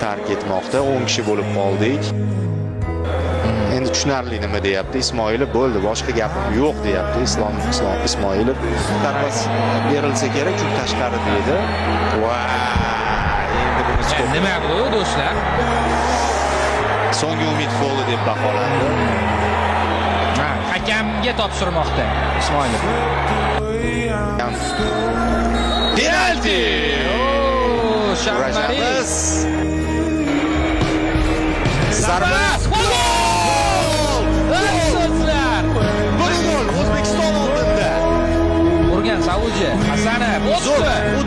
tark etmoqda. 10 kishi bo'lib qoldik. Endi tushunarli nima deyapti Ismoilov, bo'ldi, boshqa gapim yo'q deyapti Islom Ismoilov. Tarpas berilsa kerak, chunki tashqari deydi. Endi buni nima bu do'stlar? So'nggi umid goli deb baholandi. Hakamga topshirmoqda Ismoilov. Penalti! Shamariz. Zarba! Gol! Bir gol O'zbekiston oldinda. Urgan Saudiya Hasanov Zo'r,